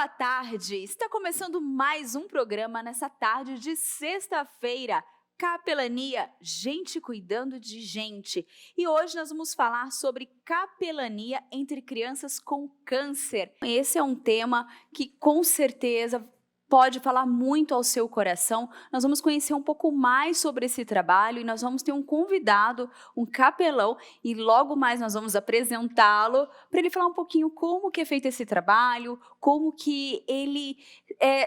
boa tarde! Está começando mais um programa nessa tarde de sexta-feira. Capelania, gente cuidando de gente. E hoje nós vamos falar sobre capelania entre crianças com câncer. Esse é um tema que com certeza pode falar muito ao seu coração. Nós vamos conhecer um pouco mais sobre esse trabalho e nós vamos ter um convidado, um capelão, e logo mais nós vamos apresentá-lo para ele falar um pouquinho como que é feito esse trabalho, como que ele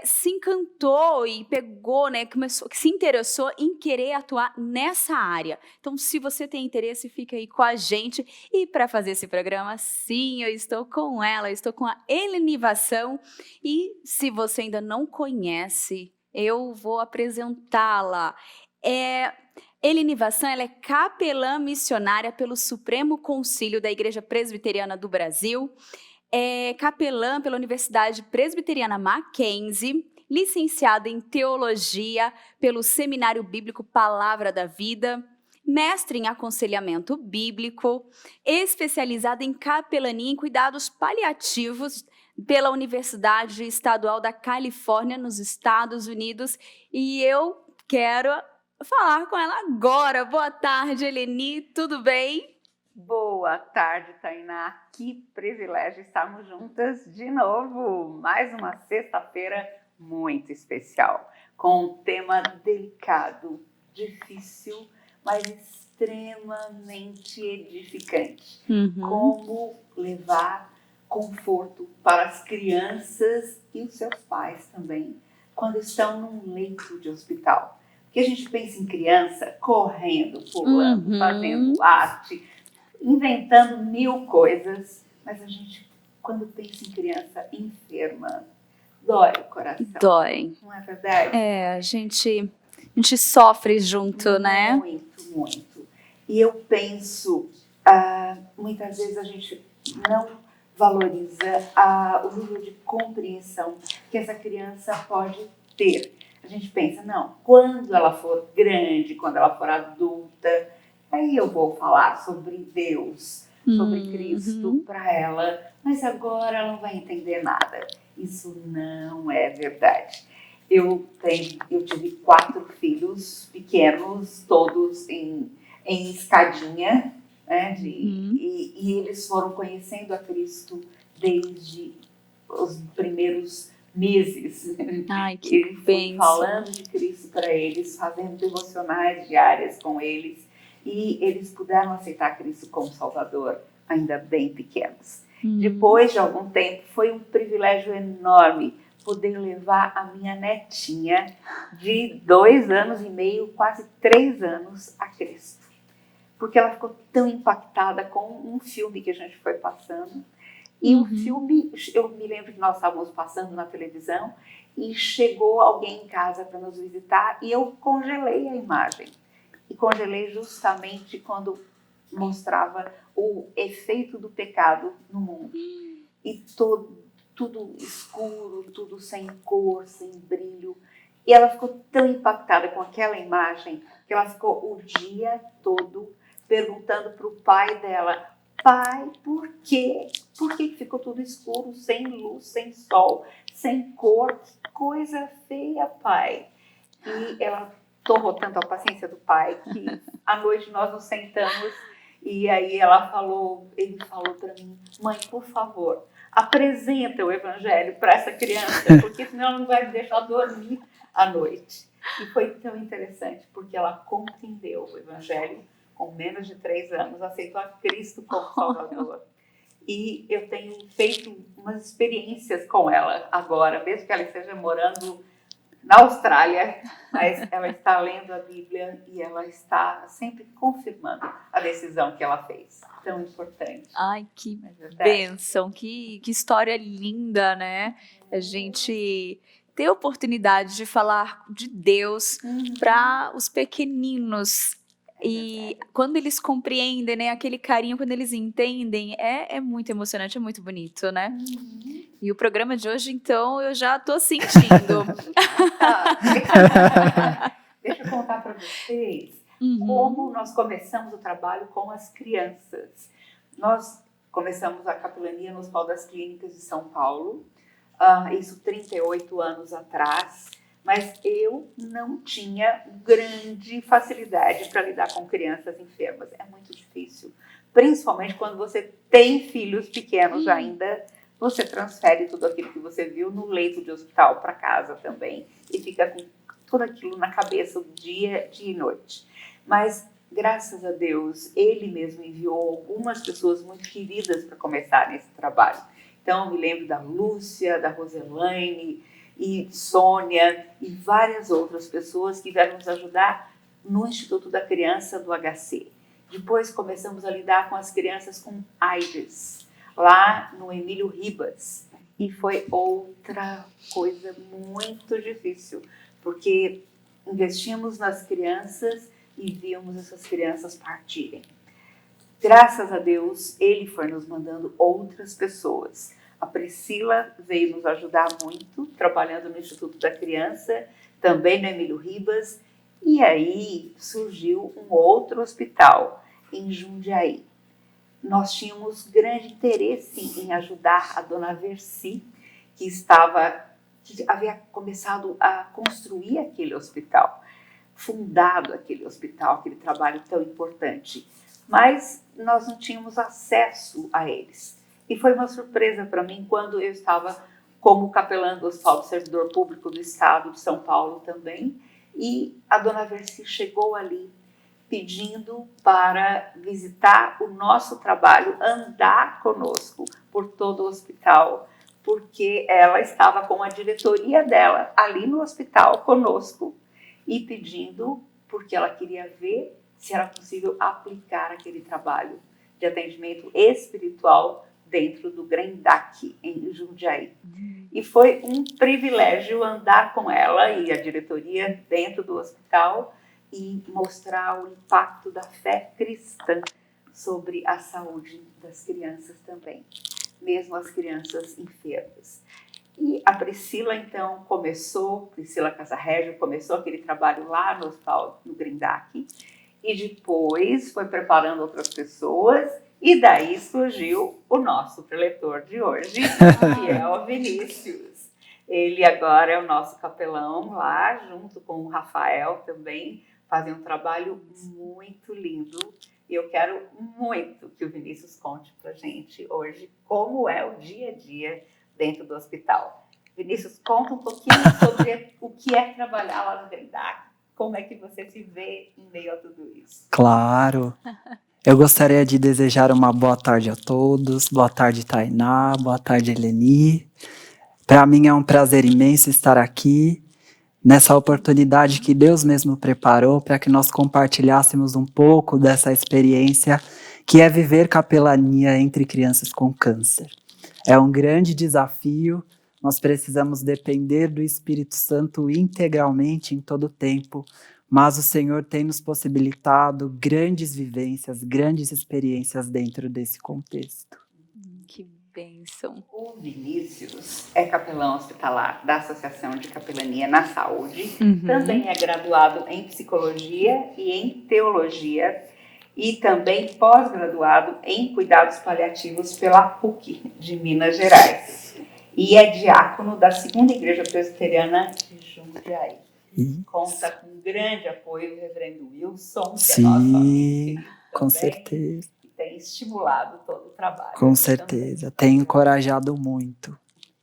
se encantou e pegou, né, começou, se interessou em querer atuar nessa área. Então, se você tem interesse, fica aí com a gente. E para fazer esse programa, sim, eu estou com ela, eu estou com a Helenivação. E se você ainda não conhece, eu vou apresentá-la. Helenivação, ela é capelã missionária pelo Supremo Concílio da Igreja Presbiteriana do Brasil, é capelã pela Universidade Presbiteriana Mackenzie, licenciada em Teologia pelo Seminário Bíblico Palavra da Vida, mestre em aconselhamento bíblico, especializada em capelania em cuidados paliativos pela Universidade Estadual da Califórnia, nos Estados Unidos, e eu quero falar com ela agora. Boa tarde, Eleni, tudo bem? Boa tarde, Tainá. Que privilégio estarmos juntas de novo. Mais uma sexta-feira muito especial, com um tema delicado, difícil, mas extremamente edificante. Como levar conforto para as crianças e os seus pais também, quando estão num leito de hospital. Porque a gente pensa em criança correndo, pulando, fazendo arte, inventando mil coisas, mas a gente, quando pensa em criança enferma, dói o coração. Dói. Não é verdade? A gente sofre junto, né? Muito, muito. E eu penso, muitas vezes a gente não valoriza o nível de compreensão que essa criança pode ter. A gente pensa, não, quando ela for grande, quando ela for adulta, aí eu vou falar sobre Deus, sobre Cristo para ela, mas agora ela não vai entender nada. Isso não é verdade. Eu tive 4 filhos pequenos, todos em escadinha, né? E eles foram conhecendo a Cristo desde os primeiros meses. Ai, que bênção. Falando de Cristo para eles, fazendo devocionais diárias com eles, e eles puderam aceitar Cristo como Salvador, ainda bem pequenos. Depois de algum tempo, foi um privilégio enorme poder levar a minha netinha de 2 anos e meio, quase 3 anos, a Cristo. Porque ela ficou tão impactada com um filme que a gente foi passando. E o filme, eu me lembro que nós estávamos passando na televisão e chegou alguém em casa para nos visitar e eu congelei a imagem. E congelei justamente quando mostrava o efeito do pecado no mundo. E tudo escuro, tudo sem cor, sem brilho. E ela ficou tão impactada com aquela imagem que ela ficou o dia todo perguntando para o pai dela: pai, por quê? Por que ficou tudo escuro, sem luz, sem sol, sem cor? Que coisa feia, pai. E ela torrou tanto a paciência do pai que à noite nós nos sentamos e aí ele falou para mim: mãe, por favor, apresenta o evangelho para essa criança, porque senão ela não vai me deixar dormir à noite. E foi tão interessante, porque ela compreendeu o evangelho com menos de 3 anos, aceitou a Cristo como Salvador. E eu tenho feito umas experiências com ela agora, mesmo que ela esteja morando na Austrália, mas ela está lendo a Bíblia e ela está sempre confirmando a decisão que ela fez. Tão importante. Ai, que bênção, que história linda, né? A gente ter a oportunidade de falar de Deus para os pequeninos. E quando eles compreendem, né, aquele carinho, quando eles entendem, é muito emocionante, é muito bonito, né? E o programa de hoje, então, eu já tô sentindo. Deixa eu contar para vocês como nós começamos o trabalho com as crianças. Nós começamos a capelania no Hospital das Clínicas de São Paulo, isso 38 anos atrás, mas eu não tinha grande facilidade para lidar com crianças enfermas. É muito difícil, principalmente quando você tem filhos pequenos ainda. Você transfere tudo aquilo que você viu no leito de hospital para casa também e fica com tudo aquilo na cabeça dia e noite. Mas, graças a Deus, ele mesmo enviou algumas pessoas muito queridas para começar nesse trabalho. Então, eu me lembro da Lúcia, da Roselaine e Sônia e várias outras pessoas que vieram nos ajudar no Instituto da Criança do HC. Depois começamos a lidar com as crianças com AIDS, lá no Emílio Ribas. E foi outra coisa muito difícil, porque investimos nas crianças e víamos essas crianças partirem. Graças a Deus, ele foi nos mandando outras pessoas. A Priscila veio nos ajudar muito, trabalhando no Instituto da Criança, também no Emílio Ribas, e aí surgiu um outro hospital em Jundiaí. Nós tínhamos grande interesse em ajudar a dona Versi, que havia começado a construir aquele hospital, fundado aquele hospital, aquele trabalho tão importante. Mas nós não tínhamos acesso a eles. E foi uma surpresa para mim quando eu estava como capelã do Hospital do Servidor Público do Estado de São Paulo também, e a dona Versi chegou ali pedindo para visitar o nosso trabalho, andar conosco por todo o hospital, porque ela estava com a diretoria dela ali no hospital conosco e pedindo, porque ela queria ver se era possível aplicar aquele trabalho de atendimento espiritual dentro do Grendac, em Jundiaí. E foi um privilégio andar com ela e a diretoria dentro do hospital e mostrar o impacto da fé cristã sobre a saúde das crianças também, mesmo as crianças enfermas. E a Priscila, então, Priscila Casarrégio, começou aquele trabalho lá no hospital, no Grendac, e depois foi preparando outras pessoas, e daí surgiu o nosso preletor de hoje, que é o Vinícius. Ele agora é o nosso capelão lá, junto com o Rafael também, fazem um trabalho muito lindo. E eu quero muito que o Vinícius conte pra gente hoje como é o dia a dia dentro do hospital. Vinícius, conta um pouquinho sobre o que é trabalhar lá no Grendac. Como é que você se vê em meio a tudo isso? Claro. Eu gostaria de desejar uma boa tarde a todos. Boa tarde, Tainá. Boa tarde, Eleni. Para mim é um prazer imenso estar aqui, nessa oportunidade que Deus mesmo preparou para que nós compartilhássemos um pouco dessa experiência que é viver capelania entre crianças com câncer. É um grande desafio, nós precisamos depender do Espírito Santo integralmente em todo o tempo, mas o Senhor tem nos possibilitado grandes vivências, grandes experiências dentro desse contexto. Que bênção. O Vinícius é capelão hospitalar da Associação de Capelania na Saúde, também é graduado em Psicologia e em Teologia, e também pós-graduado em Cuidados Paliativos pela PUC de Minas Gerais. E é diácono da Segunda Igreja Presbiteriana de Jundiaí. Conta com um grande apoio do reverendo Wilson, que é nosso amigo com também, certeza. que tem estimulado todo o trabalho. Com certeza, tem encorajado muito,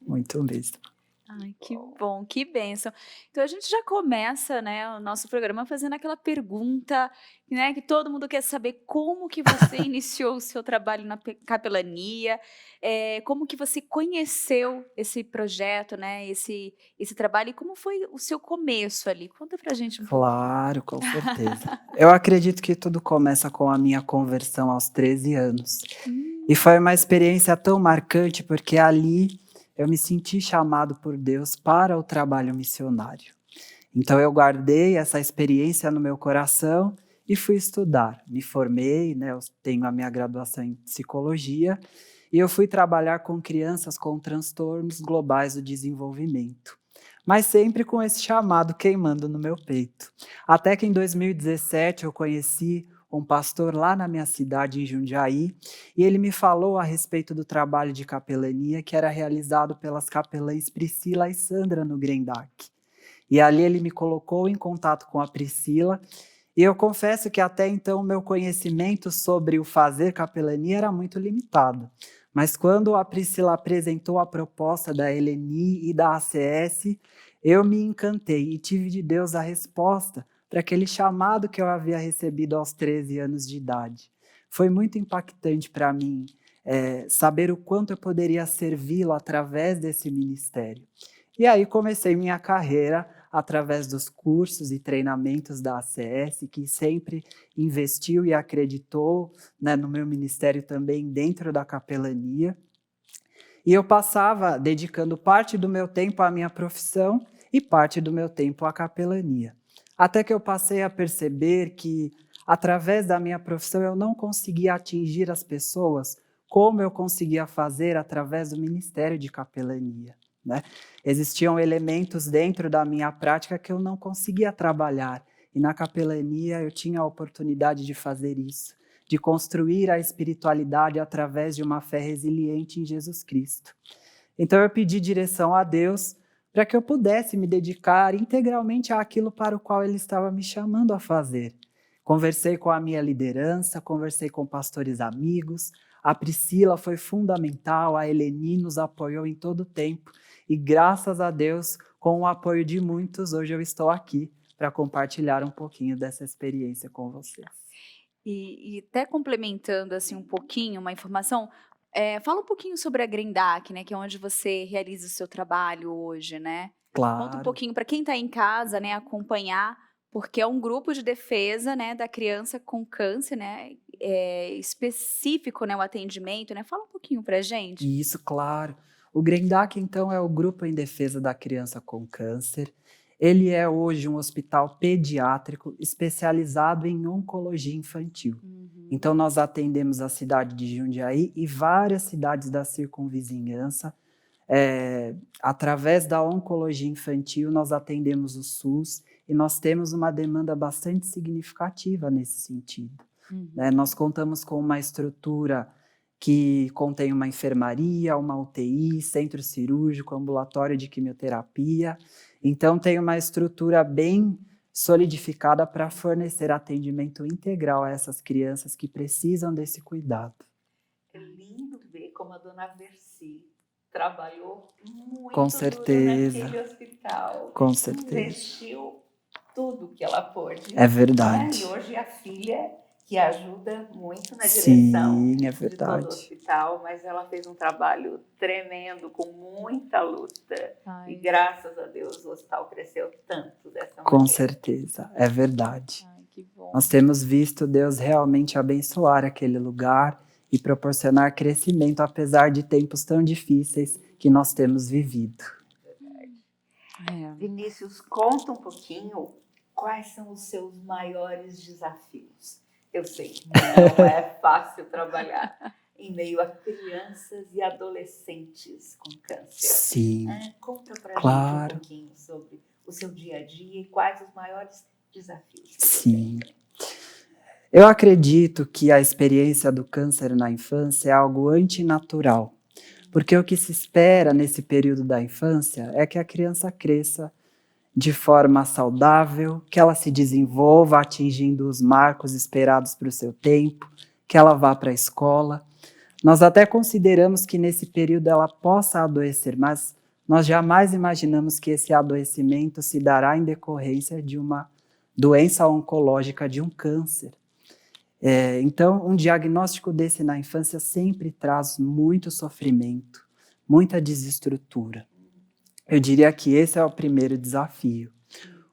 muito mesmo. Ai, que bom, que bênção. Então a gente já começa, né, o nosso programa fazendo aquela pergunta, né, que todo mundo quer saber: como que você iniciou o seu trabalho na capelania, como que você conheceu esse projeto, né, esse trabalho, e como foi o seu começo ali? Conta pra gente um pouco. Claro, com certeza. Eu acredito que tudo começa com a minha conversão aos 13 anos. E foi uma experiência tão marcante, porque ali eu me senti chamado por Deus para o trabalho missionário. Então eu guardei essa experiência no meu coração e fui estudar. Me formei, né, eu tenho a minha graduação em psicologia, e eu fui trabalhar com crianças com transtornos globais do desenvolvimento. Mas sempre com esse chamado queimando no meu peito. Até que em 2017 eu conheci um pastor lá na minha cidade, em Jundiaí, e ele me falou a respeito do trabalho de capelania que era realizado pelas capelães Priscila e Sandra no Grendac. E ali ele me colocou em contato com a Priscila, e eu confesso que até então meu conhecimento sobre o fazer capelania era muito limitado. Mas quando a Priscila apresentou a proposta da Eleni e da ACS, eu me encantei e tive de Deus a resposta para aquele chamado que eu havia recebido aos 13 anos de idade. Foi muito impactante para mim saber o quanto eu poderia servi-lo através desse ministério. E aí comecei minha carreira através dos cursos e treinamentos da ACS, que sempre investiu e acreditou, né, no meu ministério também dentro da capelania. E eu passava dedicando parte do meu tempo à minha profissão e parte do meu tempo à capelania. Até que eu passei a perceber que, através da minha profissão, eu não conseguia atingir as pessoas como eu conseguia fazer através do ministério de capelania, né? Existiam elementos dentro da minha prática que eu não conseguia trabalhar, e na capelania eu tinha a oportunidade de fazer isso, de construir a espiritualidade através de uma fé resiliente em Jesus Cristo. Então eu pedi direção a Deus para que eu pudesse me dedicar integralmente àquilo para o qual Ele estava me chamando a fazer. Conversei com a minha liderança, conversei com pastores amigos, a Priscila foi fundamental, a Eleni nos apoiou em todo o tempo, e graças a Deus, com o apoio de muitos, hoje eu estou aqui para compartilhar um pouquinho dessa experiência com vocês. E até complementando assim um pouquinho, uma informação, fala um pouquinho sobre a Grendac, né, que é onde você realiza o seu trabalho hoje, né? Claro. Conta um pouquinho para quem está em casa, né, acompanhar, porque é um grupo de defesa, né, da criança com câncer, né, específico, né, o atendimento, né? Fala um pouquinho para gente. Isso, claro. O Grendac, então, é o Grupo em Defesa da Criança com Câncer. Ele é hoje um hospital pediátrico especializado em oncologia infantil. Então, nós atendemos a cidade de Jundiaí e várias cidades da circunvizinhança. Através da oncologia infantil, nós atendemos o SUS e nós temos uma demanda bastante significativa nesse sentido. Nós contamos com uma estrutura que contém uma enfermaria, uma UTI, centro cirúrgico, ambulatório de quimioterapia. Então, tem uma estrutura bem solidificada para fornecer atendimento integral a essas crianças que precisam desse cuidado. É lindo ver como a dona Versi trabalhou muito Com certeza. naquele hospital. Com certeza. Investiu tudo que ela pôde. É verdade. E hoje a filha que ajuda muito na Sim, direção é de todo o verdade. hospital, mas ela fez um trabalho tremendo, com muita luta. Ai. E graças a Deus o hospital cresceu tanto dessa maneira. Com certeza, é verdade. Ai, que bom. Nós temos visto Deus realmente abençoar aquele lugar e proporcionar crescimento, apesar de tempos tão difíceis que nós temos vivido. Vinícius, conta um pouquinho quais são os seus maiores desafios. Eu sei que não é fácil trabalhar em meio a crianças e adolescentes com câncer. Sim. Conta pra Claro. gente um pouquinho sobre o seu dia a dia e quais os maiores desafios. Sim. Eu acredito que a experiência do câncer na infância é algo antinatural, porque o que se espera nesse período da infância é que a criança cresça de forma saudável, que ela se desenvolva atingindo os marcos esperados para o seu tempo, que ela vá para a escola. Nós até consideramos que nesse período ela possa adoecer, mas nós jamais imaginamos que esse adoecimento se dará em decorrência de uma doença oncológica, de um câncer. Então, um diagnóstico desse na infância sempre traz muito sofrimento, muita desestrutura. Eu diria que esse é o primeiro desafio.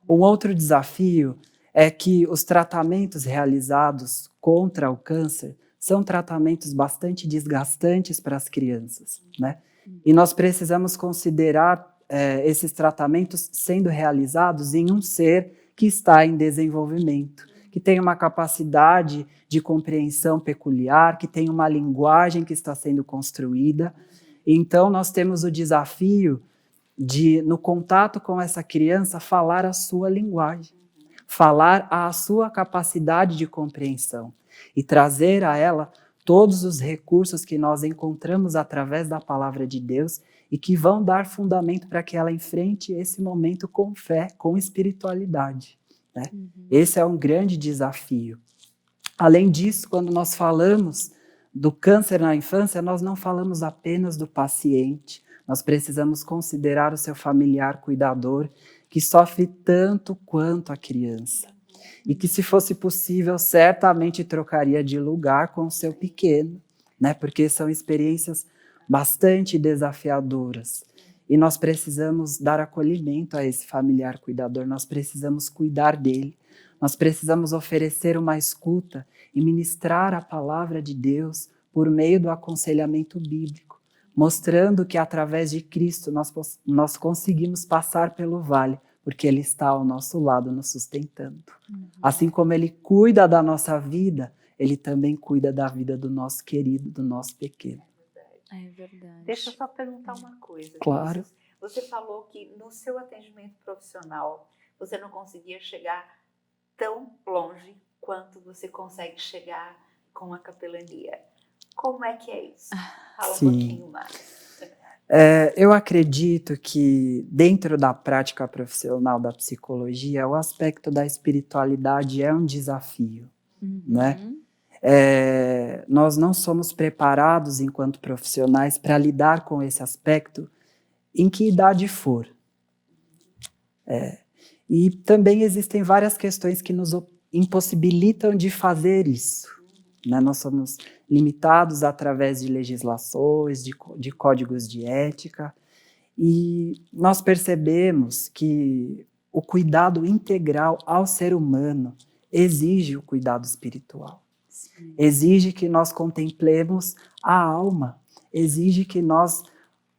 Um outro desafio é que os tratamentos realizados contra o câncer são tratamentos bastante desgastantes para as crianças, né? E nós precisamos considerar esses tratamentos sendo realizados em um ser que está em desenvolvimento, que tem uma capacidade de compreensão peculiar, que tem uma linguagem que está sendo construída. Então, nós temos o desafio de, no contato com essa criança, falar a sua linguagem, falar à sua capacidade de compreensão e trazer a ela todos os recursos que nós encontramos através da palavra de Deus e que vão dar fundamento para que ela enfrente esse momento com fé, com espiritualidade, né? Esse é um grande desafio. Além disso, quando nós falamos do câncer na infância, nós não falamos apenas do paciente, nós precisamos considerar o seu familiar cuidador, que sofre tanto quanto a criança. E que, se fosse possível, certamente trocaria de lugar com o seu pequeno, né? Porque são experiências bastante desafiadoras. E nós precisamos dar acolhimento a esse familiar cuidador, nós precisamos cuidar dele, nós precisamos oferecer uma escuta e ministrar a palavra de Deus por meio do aconselhamento bíblico, mostrando que através de Cristo nós conseguimos passar pelo vale, porque Ele está ao nosso lado nos sustentando. Assim como Ele cuida da nossa vida, Ele também cuida da vida do nosso querido, do nosso pequeno. É verdade. Deixa eu só perguntar uma coisa. Claro. Você falou que no seu atendimento profissional, você não conseguia chegar tão longe quanto você consegue chegar com a capelania. Como é que é isso? Fala Sim. um pouquinho mais. Eu acredito que dentro da prática profissional da psicologia, o aspecto da espiritualidade é um desafio, né? Nós não somos preparados enquanto profissionais para lidar com esse aspecto em que idade for. E também existem várias questões que nos impossibilitam de fazer isso, né? Nós somos limitados através de legislações, de códigos de ética, e nós percebemos que o cuidado integral ao ser humano exige o cuidado espiritual. Sim. Exige que nós contemplemos a alma, exige que nós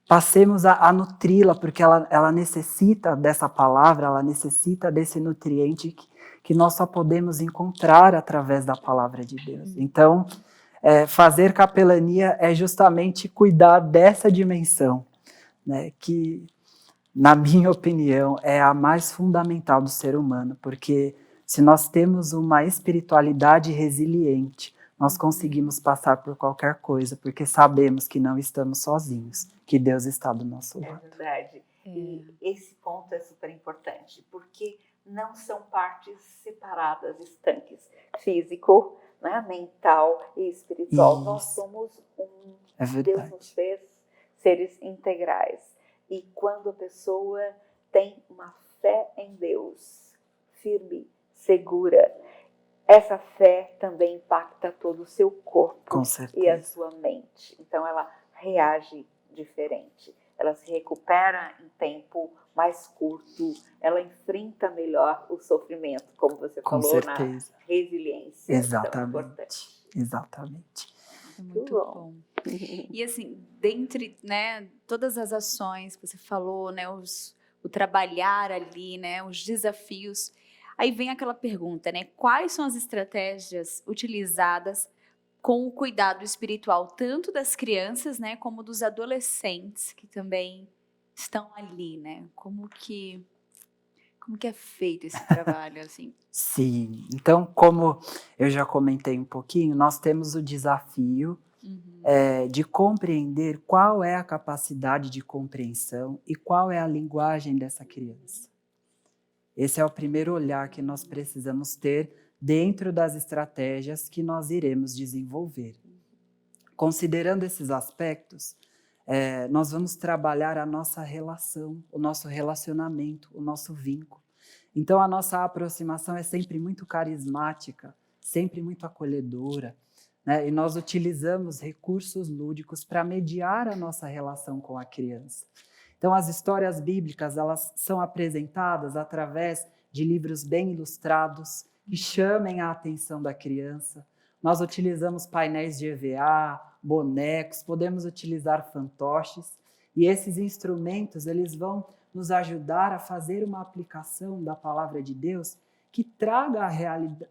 passemos a nutri-la, porque ela necessita dessa palavra, ela necessita desse nutriente que nós só podemos encontrar através da palavra de Deus. Então, fazer capelania é justamente cuidar dessa dimensão, né, que, na minha opinião, é a mais fundamental do ser humano, porque se nós temos uma espiritualidade resiliente, nós conseguimos passar por qualquer coisa, porque sabemos que não estamos sozinhos, que Deus está do nosso lado. É verdade. E esse ponto é super importante, porque não são partes separadas, estanques, físico, né, mental e espiritual. Isso. Nós somos um. É verdade. Deus nos fez seres integrais. E quando a pessoa tem uma fé em Deus, firme, segura, essa fé também impacta todo o seu corpo e a sua mente. Então ela reage diferente. Ela se recupera em tempo mais curto, ela enfrenta melhor o sofrimento, como você falou, na resiliência. Exatamente. Exatamente. Muito bom. E assim, dentre, né, todas as ações que você falou, né, o trabalhar ali, né, os desafios, aí vem aquela pergunta, né, quais são as estratégias utilizadas com o cuidado espiritual, tanto das crianças, né, como dos adolescentes que também estão ali, né? Como que é feito esse trabalho, assim? Sim, então, como eu já comentei um pouquinho, nós temos o desafio de compreender qual é a capacidade de compreensão e qual é a linguagem dessa criança. Esse é o primeiro olhar que nós precisamos ter dentro das estratégias que nós iremos desenvolver. Considerando esses aspectos, nós vamos trabalhar a nossa relação, o nosso relacionamento, o nosso vínculo. Então, a nossa aproximação é sempre muito carismática, sempre muito acolhedora, né? E nós utilizamos recursos lúdicos para mediar a nossa relação com a criança. Então, as histórias bíblicas, elas são apresentadas através de livros bem ilustrados, que chamem a atenção da criança. Nós utilizamos painéis de EVA, bonecos, podemos utilizar fantoches, e esses instrumentos eles vão nos ajudar a fazer uma aplicação da palavra de Deus que traga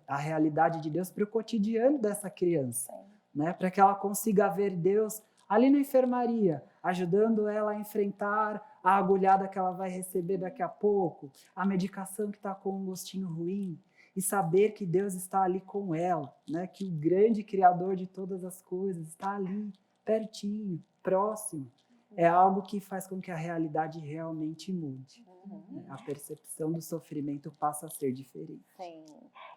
a realidade de Deus para o cotidiano dessa criança, né? Para que ela consiga ver Deus ali na enfermaria, ajudando ela a enfrentar a agulhada que ela vai receber daqui a pouco, a medicação que está com um gostinho ruim. e saber que Deus está ali com ela, né? Que o grande Criador de todas as coisas está ali, pertinho, próximo. É algo que faz com que a realidade realmente mude. A percepção do sofrimento passa a ser diferente. Sim.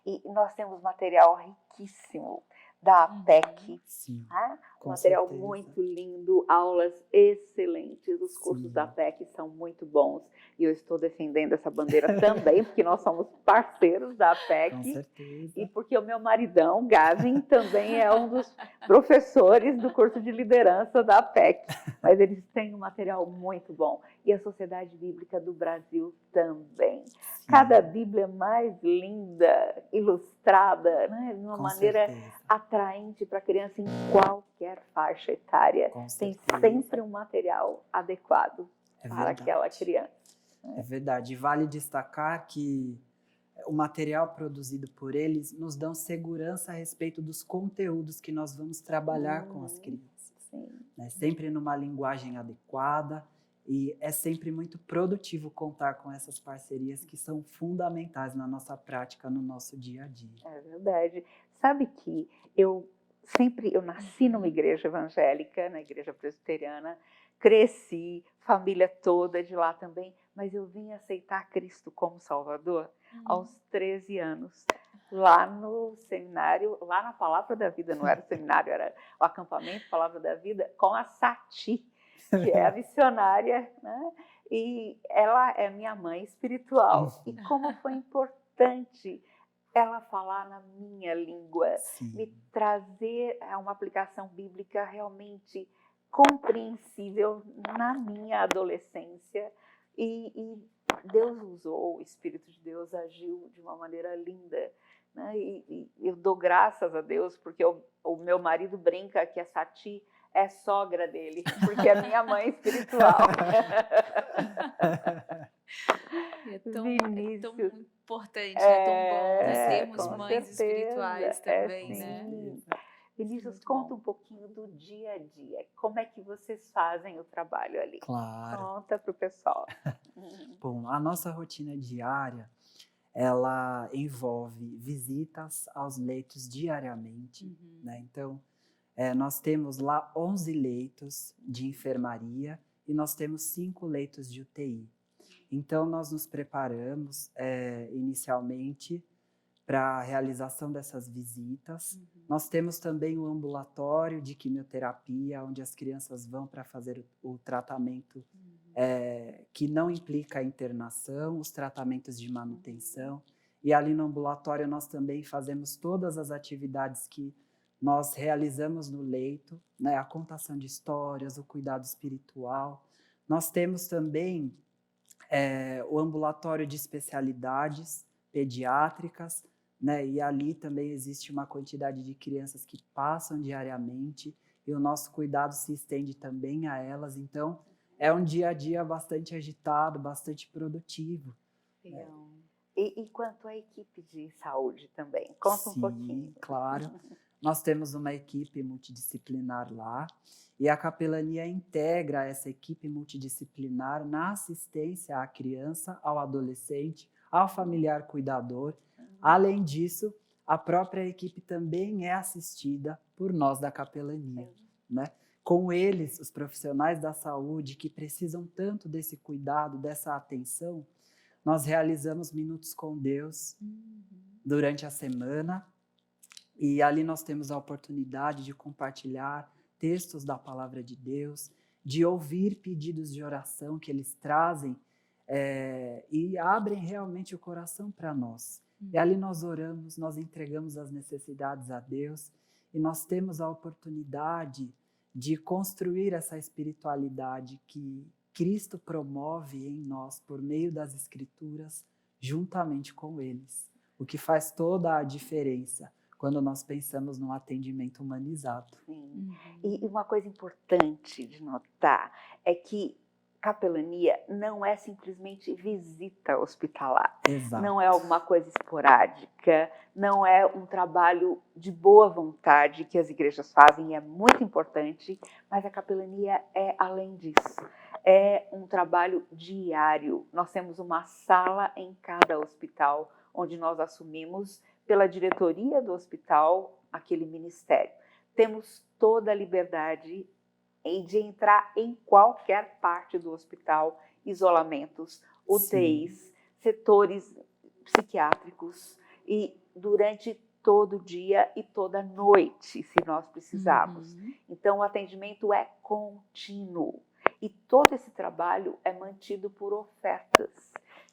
E nós temos material riquíssimo da APEC, Sim, né? com Material certeza. muito lindo, aulas excelentes, os cursos Sim. da APEC são muito bons e eu estou defendendo essa bandeira também, porque nós somos parceiros da Com APEC certeza. e porque o meu maridão, Gavin, também é um dos professores do curso de liderança da APEC, mas eles têm um material muito bom e a Sociedade Bíblica do Brasil também. Sim, Cada Bíblia mais linda, ilustrada, né, de uma com maneira certeza. atraente para a criança em qualquer faixa etária. Com Tem certeza. sempre um material adequado É para verdade. aquela criança. É verdade. E vale destacar que o material produzido por eles nos dão segurança a respeito dos conteúdos que nós vamos trabalhar com as crianças. Sim. Né? Sempre numa linguagem adequada, e é sempre muito produtivo contar com essas parcerias que são fundamentais na nossa prática, no nosso dia a dia. É verdade. Sabe que eu nasci numa igreja evangélica, na igreja presbiteriana, cresci, família toda de lá também, mas eu vim aceitar Cristo como Salvador aos 13 anos. Lá no seminário, lá na Palavra da Vida, não era o seminário, era o acampamento Palavra da Vida, com a Sati, que é a missionária, né? E ela é minha mãe espiritual. E como foi importante ela falar na minha língua, Sim. me trazer uma aplicação bíblica realmente compreensível na minha adolescência. E Deus usou, o Espírito de Deus agiu de uma maneira linda. Né? E eu dou graças a Deus, porque o meu marido brinca que a Sati é sogra dele, porque é minha mãe espiritual. É tão Vinícius. importante, é tão bom nós É, sermos com mães certeza, espirituais também, sim. né? Vinícius, Muito conta bom. um pouquinho do dia a dia. Como é que vocês fazem o trabalho ali? Claro. Conta para o pessoal. Bom, a nossa rotina diária, ela envolve visitas aos leitos diariamente, né? Então, nós temos lá 11 leitos de enfermaria e nós temos 5 leitos de UTI. Então, nós nos preparamos inicialmente para a realização dessas visitas. Nós temos também o ambulatório de quimioterapia, onde as crianças vão para fazer o tratamento que não implica a internação, os tratamentos de manutenção. E ali no ambulatório nós também fazemos todas as atividades que nós realizamos no leito, né? A contação de histórias, o cuidado espiritual. Nós temos também o ambulatório de especialidades pediátricas, né? E ali também existe uma quantidade de crianças que passam diariamente e o nosso cuidado se estende também a elas. Então, é um dia a dia bastante agitado, bastante produtivo. Legal. E quanto à equipe de saúde também? Conta um pouquinho. Sim, claro. Nós temos uma equipe multidisciplinar lá e a capelania integra essa equipe multidisciplinar na assistência à criança, ao adolescente, ao familiar cuidador. Além disso, a própria equipe também é assistida por nós da capelania, né? Com eles, os profissionais da saúde que precisam tanto desse cuidado, dessa atenção, nós realizamos minutos com Deus durante a semana e ali nós temos a oportunidade de compartilhar textos da palavra de Deus, de ouvir pedidos de oração que eles trazem e abrem realmente o coração para nós. E ali nós oramos, nós entregamos as necessidades a Deus e nós temos a oportunidade de construir essa espiritualidade que Cristo promove em nós por meio das Escrituras, juntamente com eles. O que faz toda a diferença quando nós pensamos num atendimento humanizado. Sim. E uma coisa importante de notar é que capelania não é simplesmente visita hospitalar. Exato. Não é alguma coisa esporádica, não é um trabalho de boa vontade que as igrejas fazem, e é muito importante, mas a capelania é além disso. É um trabalho diário. Nós temos uma sala em cada hospital onde nós assumimos pela diretoria do hospital aquele ministério. Temos toda a liberdade de entrar em qualquer parte do hospital, isolamentos, UTIs, setores psiquiátricos, e durante todo o dia e toda a noite, se nós precisarmos. Então, o atendimento é contínuo. E todo esse trabalho é mantido por ofertas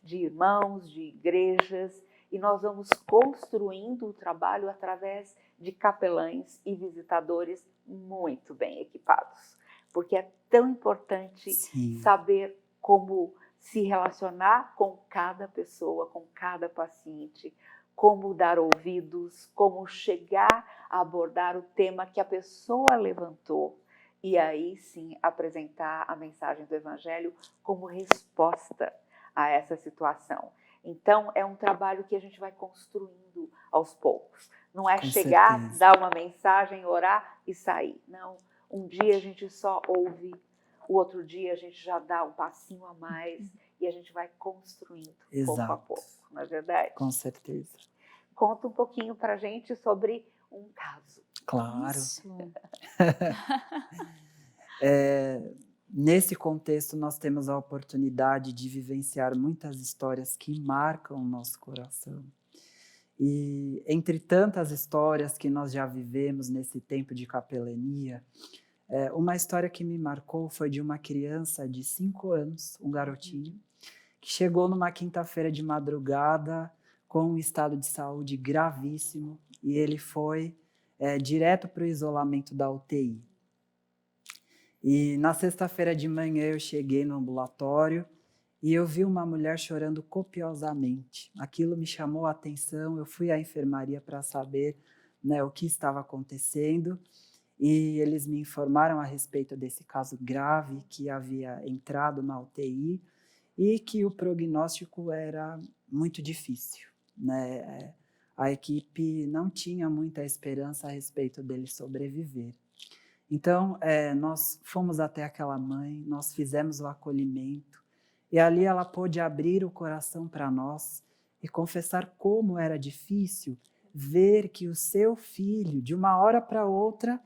de irmãos, de igrejas, e nós vamos construindo o trabalho através de capelães e visitadores muito bem equipados. Porque é tão importante saber como se relacionar com cada pessoa, com cada paciente, como dar ouvidos, como chegar a abordar o tema que a pessoa levantou e aí sim apresentar a mensagem do Evangelho como resposta a essa situação. Então, é um trabalho que a gente vai construindo aos poucos. Não é chegar, dar uma mensagem, orar e sair. Não, um dia a gente só ouve, o outro dia a gente já dá um passinho a mais e a gente vai construindo pouco a pouco, não é verdade? Com certeza. Conta um pouquinho pra gente sobre um caso. Claro. Nesse contexto, nós temos a oportunidade de vivenciar muitas histórias que marcam o nosso coração. E entre tantas histórias que nós já vivemos nesse tempo de capelania, uma história que me marcou foi de uma criança de 5 anos, um garotinho, que chegou numa quinta-feira de madrugada com um estado de saúde gravíssimo e ele foi direto para o isolamento da UTI. E na sexta-feira de manhã eu cheguei no ambulatório e eu vi uma mulher chorando copiosamente. Aquilo me chamou a atenção, eu fui à enfermaria para saber, né, o que estava acontecendo e eles me informaram a respeito desse caso grave que havia entrado na UTI e que o prognóstico era muito difícil, né? A equipe não tinha muita esperança a respeito dele sobreviver. Então, nós fomos até aquela mãe, nós fizemos o acolhimento, e ali ela pôde abrir o coração para nós e confessar como era difícil ver que o seu filho, de uma hora para outra,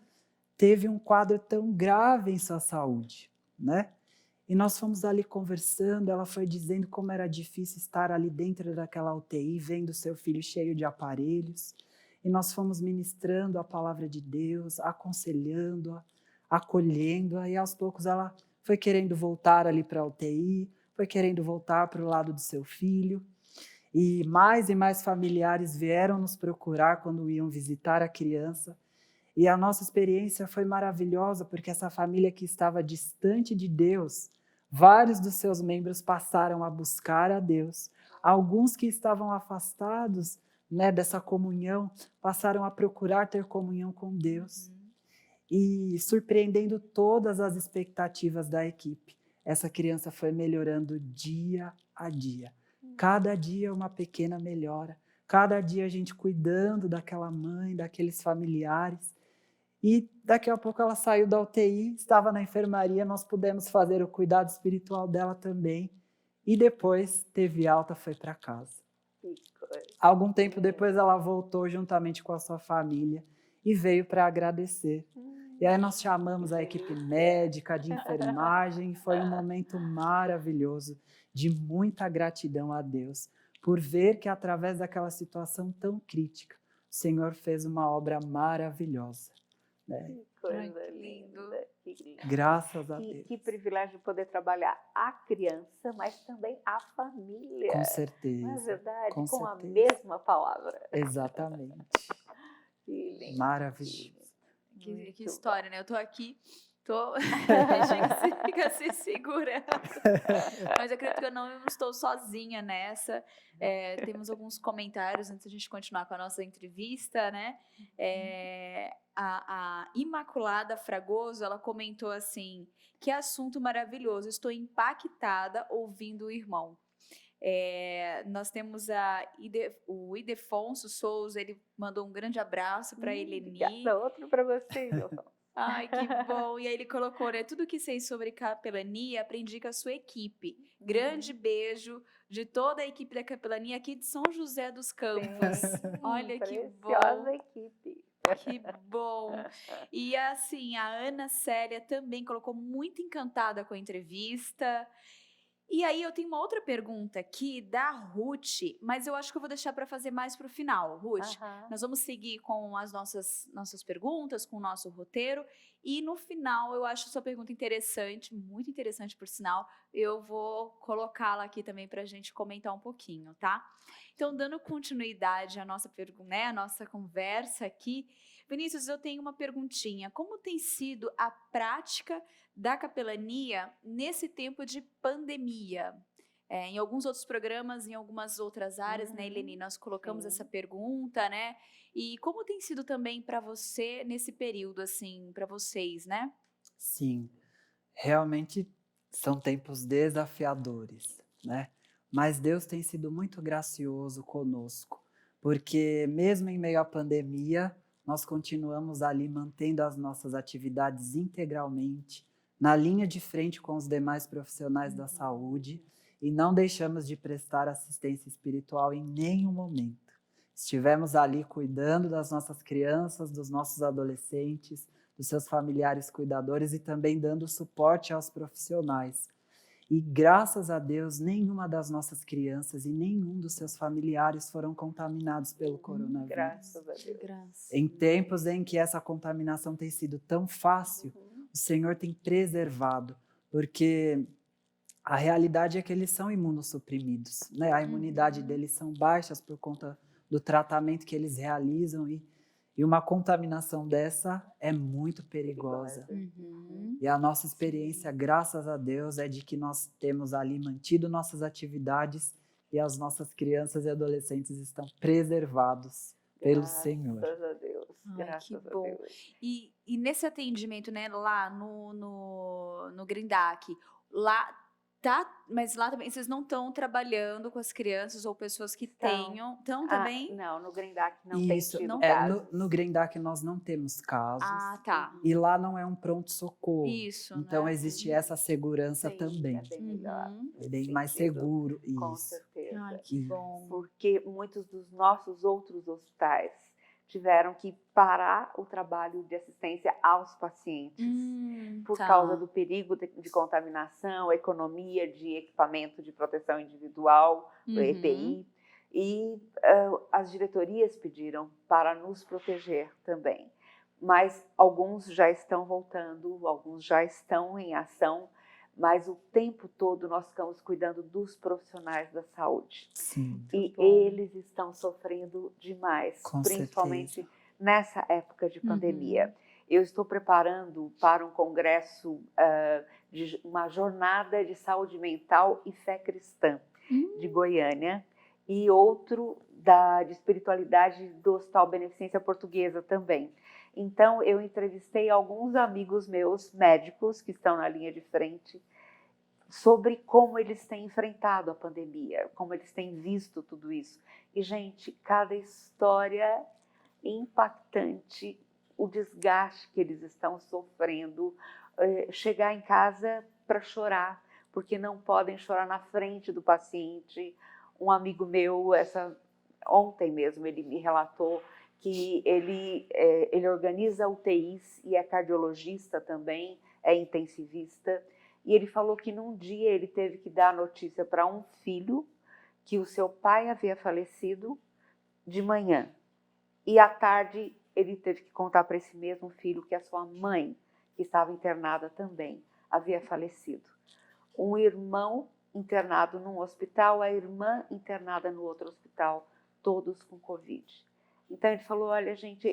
teve um quadro tão grave em sua saúde, né? E nós fomos ali conversando, ela foi dizendo como era difícil estar ali dentro daquela UTI, vendo seu filho cheio de aparelhos. E nós fomos ministrando a palavra de Deus, aconselhando-a, acolhendo-a, e aos poucos ela foi querendo voltar ali para a UTI, foi querendo voltar para o lado do seu filho. E mais familiares vieram nos procurar quando iam visitar a criança. E a nossa experiência foi maravilhosa, porque essa família que estava distante de Deus, vários dos seus membros passaram a buscar a Deus. Alguns que estavam afastados, né, dessa comunhão, passaram a procurar ter comunhão com Deus. E surpreendendo todas as expectativas da equipe, essa criança foi melhorando dia a dia. Cada dia uma pequena melhora. Cada dia a gente cuidando daquela mãe, daqueles familiares. E daqui a pouco ela saiu da UTI, estava na enfermaria, nós pudemos fazer o cuidado espiritual dela também. E depois teve alta, foi para casa. Algum tempo depois ela voltou juntamente com a sua família e veio para agradecer. E aí nós chamamos a equipe médica, de enfermagem, e foi um momento maravilhoso, de muita gratidão a Deus, por ver que através daquela situação tão crítica, o Senhor fez uma obra maravilhosa. Né? Que coisa linda. Graças a Deus. Que privilégio poder trabalhar a criança, mas também a família. Com certeza. Não é verdade? Com certeza. A mesma palavra. Exatamente. Que lindo. Maravilhoso. Que história, né? Eu tô aqui, fica se segurando. Mas eu acredito que eu não estou sozinha nessa. Temos alguns comentários antes da gente continuar com a nossa entrevista, né? A Imaculada Fragoso, ela comentou assim: que assunto maravilhoso, estou impactada ouvindo o irmão. Nós temos o Idefonso Souza, ele mandou um grande abraço para a Eleni. Obrigada, outro para você, Idefonso. Ai, que bom. E aí ele colocou, né? Tudo que sei sobre capelania, aprendi com a sua equipe. Grande beijo de toda a equipe da capelania aqui de São José dos Campos. Olha que preciosa bom. equipe. Que bom. E assim, a Ana Célia também colocou muito encantada com a entrevista. E aí eu tenho uma outra pergunta aqui da Ruth, mas eu acho que eu vou deixar para fazer mais para o final. Ruth, Aham. nós vamos seguir com as nossas perguntas, com o nosso roteiro, e no final eu acho sua pergunta interessante, muito interessante por sinal, eu vou colocá-la aqui também para a gente comentar um pouquinho, tá? Então, dando continuidade à nossa à nossa conversa aqui, Vinícius, eu tenho uma perguntinha. Como tem sido a prática da capelania nesse tempo de pandemia? Em alguns outros programas, em algumas outras áreas, né, Eleni, nós colocamos sim. essa pergunta, né? E como tem sido também para você nesse período, assim, para vocês, né? Sim, realmente são tempos desafiadores, né? Mas Deus tem sido muito gracioso conosco, porque mesmo em meio à pandemia, nós continuamos ali mantendo as nossas atividades integralmente, na linha de frente com os demais profissionais da saúde, e não deixamos de prestar assistência espiritual em nenhum momento. Estivemos ali cuidando das nossas crianças, dos nossos adolescentes, dos seus familiares cuidadores e também dando suporte aos profissionais. E graças a Deus, nenhuma das nossas crianças e nenhum dos seus familiares foram contaminados pelo coronavírus. Graças a Que Deus. graça. Em tempos em que essa contaminação tem sido tão fácil, o Senhor tem preservado, porque a realidade é que eles são imunossuprimidos, né? A imunidade deles são baixas por conta do tratamento que eles realizam e uma contaminação dessa é muito perigosa. E a nossa experiência, graças a Deus, é de que nós temos ali mantido nossas atividades e as nossas crianças e adolescentes estão preservados pelo Senhor. Graças a Deus. Ai, Graças que a bom. Deus. E nesse atendimento, né, lá no Grindac, lá mas lá também vocês não estão trabalhando com as crianças ou pessoas que tenham, estão também? Não, no Grindac não tem Isso, tido Não casos. no Grindac nós não temos casos. Ah, tá. E lá não é um pronto-socorro. Isso, Então né? existe essa segurança Sim, também. é bem melhor. É bem nesse mais sentido, seguro. Com Isso. certeza. Ai, que Isso. bom. Porque muitos dos nossos outros hospitais tiveram que parar o trabalho de assistência aos pacientes por Tá. causa do perigo de contaminação, economia de equipamento de proteção individual, o EPI, e as diretorias pediram para nos proteger também. Mas alguns já estão voltando, alguns já estão em ação, mas o tempo todo nós ficamos cuidando dos profissionais da saúde. Sim. E bom. eles estão sofrendo demais, Com principalmente nessa época de pandemia. Eu estou preparando para um congresso, de uma jornada de saúde mental e fé cristã de Goiânia, e outro de espiritualidade do Hospital Beneficência Portuguesa também. Então, eu entrevistei alguns amigos meus, médicos, que estão na linha de frente, sobre como eles têm enfrentado a pandemia, como eles têm visto tudo isso. E, gente, cada história impactante, o desgaste que eles estão sofrendo, chegar em casa para chorar, porque não podem chorar na frente do paciente. Um amigo meu, ontem mesmo, ele me relatou que ele organiza UTIs e é cardiologista também, é intensivista, e ele falou que num dia ele teve que dar a notícia para um filho que o seu pai havia falecido de manhã, e à tarde ele teve que contar para esse mesmo filho que a sua mãe, que estava internada também, havia falecido. Um irmão internado num hospital, a irmã internada no outro hospital, todos com Covid. Então ele falou, olha gente,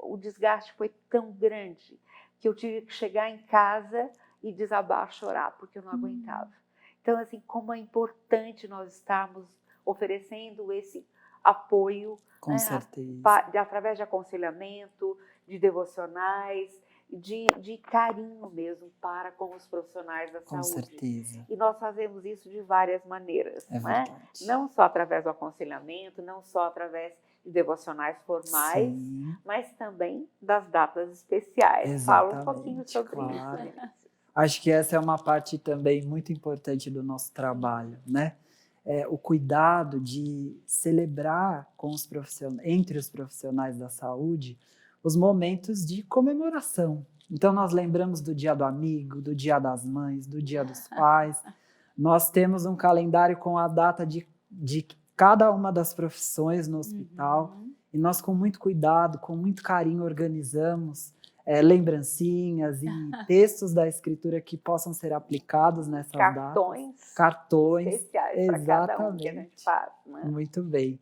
o desgaste foi tão grande que eu tive que chegar em casa e desabar, chorar, porque eu não aguentava. Então assim, como é importante nós estarmos oferecendo esse apoio, Com certeza. Através de aconselhamento, de devocionais, de carinho mesmo para com os profissionais da Com saúde. certeza. E nós fazemos isso de várias maneiras, É não é? verdade. Não só através do aconselhamento, não só através de devocionais formais, Sim, mas também das datas especiais. Fala um pouquinho exatamente, sobre claro. isso, Vinícius. Acho que essa é uma parte também muito importante do nosso trabalho, né? O cuidado de celebrar com os entre os profissionais da saúde os momentos de comemoração. Então, nós lembramos do Dia do Amigo, do Dia das Mães, do Dia dos Pais. Nós temos um calendário com a data de cada uma das profissões no hospital. E nós, com muito cuidado, com muito carinho, organizamos lembrancinhas e textos da escritura que possam ser aplicados nessas Cartões datas. Cartões especiais para cada um que a gente exatamente. faz, né? Muito bem.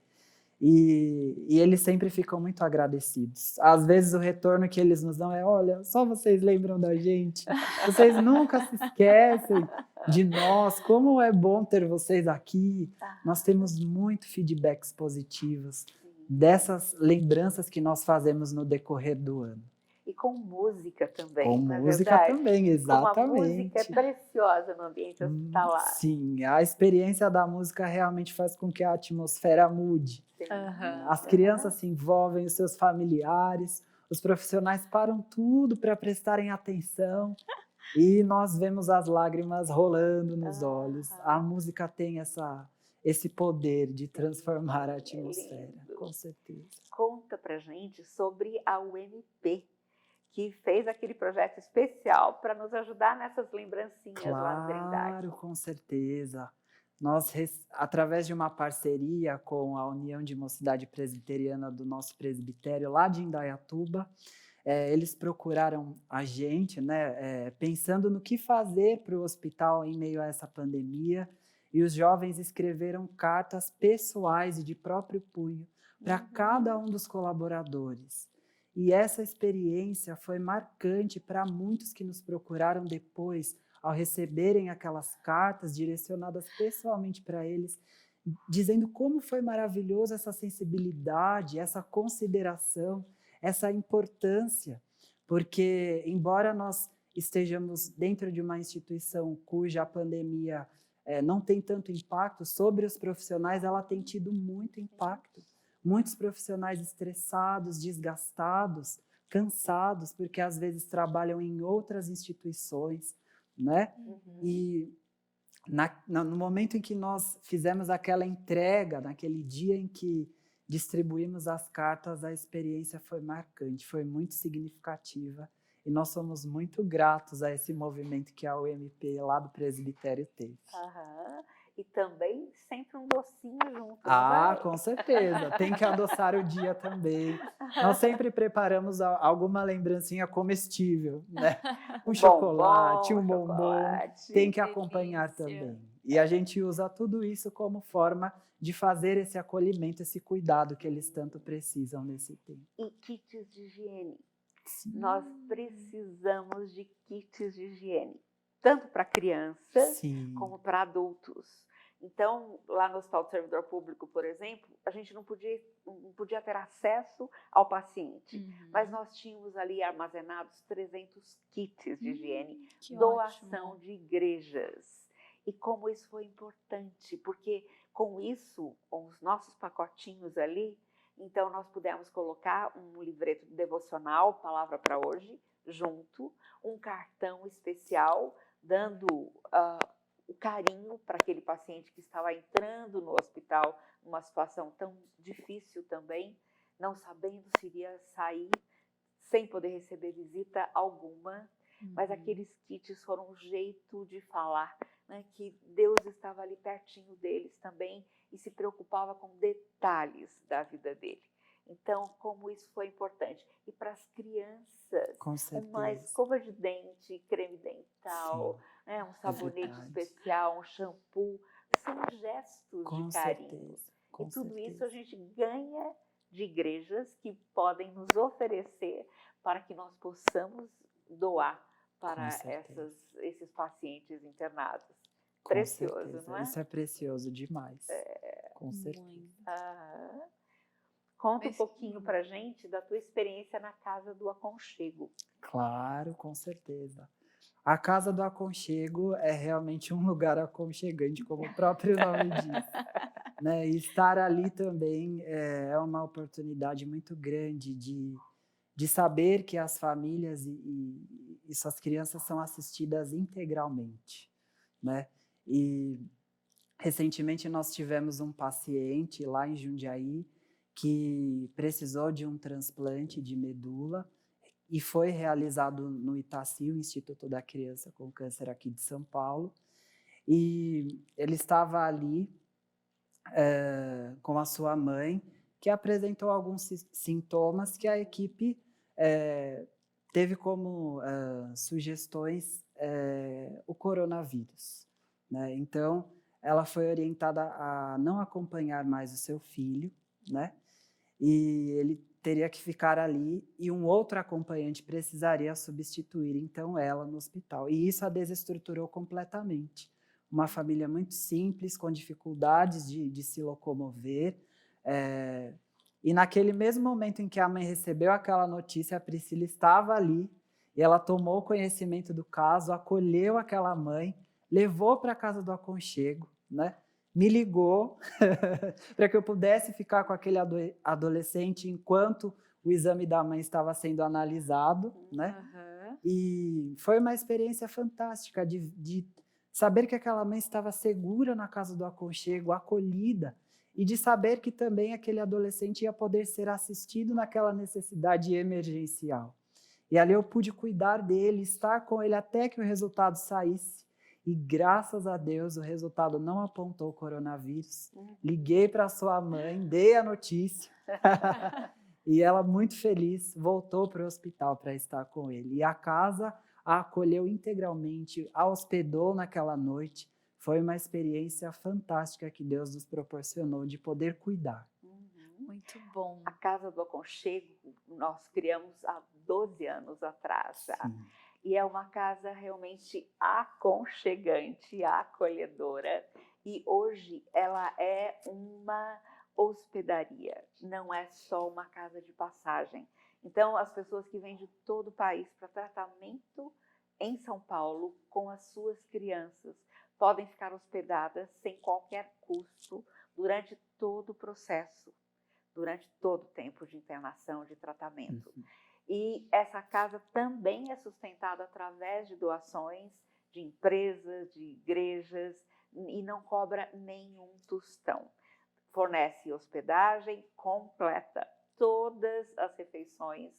E eles sempre ficam muito agradecidos. Às vezes o retorno que eles nos dão é: olha, só vocês lembram da gente, vocês nunca se esquecem de nós, como é bom ter vocês aqui. Nós temos muito feedbacks positivos dessas lembranças que nós fazemos no decorrer do ano. E com música também, Com não é música verdade? também, exatamente. Como a música é preciosa no ambiente hospitalar. Sim, a experiência da música realmente faz com que a atmosfera mude. Aham. As crianças se envolvem, os seus familiares, os profissionais param tudo para prestarem atenção e nós vemos as lágrimas rolando nos olhos. A música tem esse poder de transformar a atmosfera, com certeza. Conta pra gente sobre a UMP, que fez aquele projeto especial para nos ajudar nessas lembrancinhas lá no Trindade. Claro, com certeza. Nós, através de uma parceria com a União de Mocidade Presbiteriana do nosso presbitério lá de Indaiatuba, eles procuraram a gente, né, pensando no que fazer para o hospital em meio a essa pandemia, e os jovens escreveram cartas pessoais e de próprio punho para cada um dos colaboradores. E essa experiência foi marcante para muitos que nos procuraram depois, ao receberem aquelas cartas direcionadas pessoalmente para eles, dizendo como foi maravilhoso essa sensibilidade, essa consideração, essa importância, porque embora nós estejamos dentro de uma instituição cuja pandemia não tem tanto impacto sobre os profissionais, ela tem tido muito impacto. Muitos profissionais estressados, desgastados, cansados, porque às vezes trabalham em outras instituições, né? E no momento em que nós fizemos aquela entrega, naquele dia em que distribuímos as cartas, a experiência foi marcante, foi muito significativa. E nós somos muito gratos a esse movimento que a UMP lá do presbitério teve. E também sempre um docinho junto. Com certeza. Tem que adoçar o dia também. Nós sempre preparamos alguma lembrancinha comestível, né? Um chocolate, um bombom. Tem que acompanhar também. E a gente usa tudo isso como forma de fazer esse acolhimento, esse cuidado que eles tanto precisam nesse tempo. E kits de higiene. Sim. Nós precisamos de kits de higiene, tanto para crianças como para adultos. Então, lá no Hospital do Servidor Público, por exemplo, a gente não podia ter acesso ao paciente, mas nós tínhamos ali armazenados 300 kits de higiene, doação ótimo. De igrejas. E como isso foi importante, porque com isso, com os nossos pacotinhos ali, então nós pudemos colocar um livreto devocional, Palavra para Hoje, junto, um cartão especial, dando o carinho para aquele paciente que estava entrando no hospital numa situação tão difícil também, não sabendo se iria sair sem poder receber visita alguma, mas aqueles kits foram um jeito de falar, né, que Deus estava ali pertinho deles também e se preocupava com detalhes da vida dele. Então, como isso foi importante. E para as crianças, uma escova de dente, creme dental, né, um sabonete especial, um shampoo, são gestos de carinho. E tudo isso a gente ganha de igrejas que podem nos oferecer para que nós possamos doar para esses pacientes internados. Precioso, não é? Isso é precioso demais. Com certeza. Conta um pouquinho para a gente da tua experiência na Casa do Aconchego. Claro, com certeza. A Casa do Aconchego é realmente um lugar aconchegante, como o próprio nome diz. né? E estar ali também é uma oportunidade muito grande de saber que as famílias e suas crianças são assistidas integralmente, né? E recentemente nós tivemos um paciente lá em Jundiaí que precisou de um transplante de medula e foi realizado no Itaci, o Instituto da Criança com Câncer aqui de São Paulo. E ele estava ali com a sua mãe, que apresentou alguns sintomas que a equipe teve como sugestões o coronavírus, né? Então, ela foi orientada a não acompanhar mais o seu filho, né? E ele teria que ficar ali e um outro acompanhante precisaria substituir, então, ela no hospital. E isso a desestruturou completamente. Uma família muito simples, com dificuldades de se locomover. E naquele mesmo momento em que a mãe recebeu aquela notícia, a Priscila estava ali e ela tomou conhecimento do caso, acolheu aquela mãe, levou para a casa do aconchego, né? Me ligou para que eu pudesse ficar com aquele adolescente enquanto o exame da mãe estava sendo analisado, né? Uhum. E foi uma experiência fantástica de saber que aquela mãe estava segura na casa do aconchego, acolhida, e de saber que também aquele adolescente ia poder ser assistido naquela necessidade emergencial. E ali eu pude cuidar dele, estar com ele até que o resultado saísse. E graças a Deus o resultado não apontou coronavírus. Liguei para sua mãe, dei a notícia. E ela, muito feliz, voltou para o hospital para estar com ele. E a casa a acolheu integralmente, a hospedou naquela noite. Foi uma experiência fantástica que Deus nos proporcionou de poder cuidar. Muito bom. A Casa do Aconchego nós criamos há 12 anos atrás já. Sim. E é uma casa realmente aconchegante, acolhedora. E hoje ela é uma hospedaria, não é só uma casa de passagem. Então, as pessoas que vêm de todo o país para tratamento em São Paulo com as suas crianças podem ficar hospedadas sem qualquer custo durante todo o processo, durante todo o tempo de internação, de tratamento. E essa casa também é sustentada através de doações de empresas, de igrejas, e não cobra nenhum tostão. Fornece hospedagem completa, todas as refeições,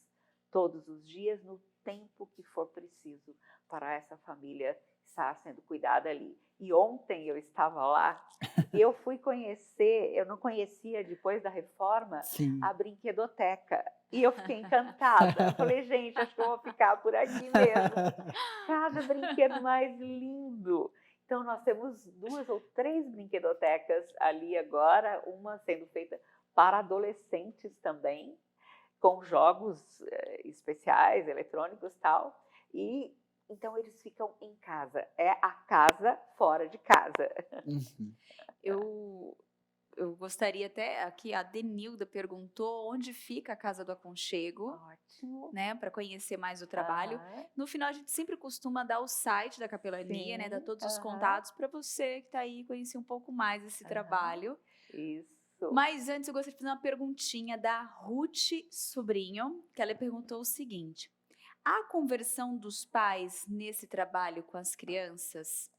todos os dias, no tempo que for preciso para essa família estar sendo cuidada ali. E ontem eu estava lá e eu fui conhecer, eu não conhecia depois da reforma, Sim. a brinquedoteca. E eu fiquei encantada. Eu falei, gente, acho que eu vou ficar por aqui mesmo. Cada brinquedo mais lindo. Então, nós temos 2 ou 3 brinquedotecas ali agora, uma sendo feita para adolescentes também, com jogos especiais, eletrônicos e tal. E então eles ficam em casa. É a casa fora de casa. Eu gostaria até, aqui a Denilda perguntou onde fica a Casa do Aconchego, Ótimo. né, para conhecer mais o trabalho. No final a gente sempre costuma dar o site da capelania, né, dar todos os contatos para você que está aí conhecer um pouco mais esse trabalho. Isso. Mas antes eu gostaria de fazer uma perguntinha da Ruth Sobrinho, que ela perguntou o seguinte: a conversão dos pais nesse trabalho com as crianças,